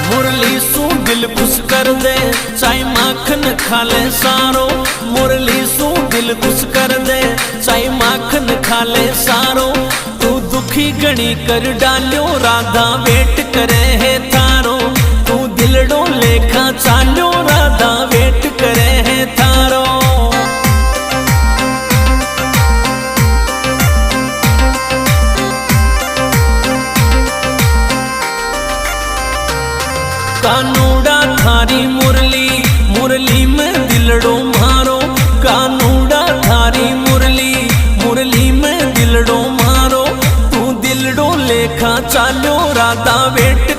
मुरली सू दिल खुश कर दे, चाहे माखन खा ले सारो। मुरली सू दिल खुश कर दे, चाहे माखन खा ले सारो। तू दुखी गणी कर डालो, राधा वेट करे है थारो। तू दिलड़ो लेखा चालो, राधा वेट करे है थारो। कानूड़ा थारी मुरली, मुरली में दिलड़ो मारो। कानूड़ा थारी मुरली, मुरली में दिलड़ो मारो। तू दिलड़ो लेखा चालो, राधा वेट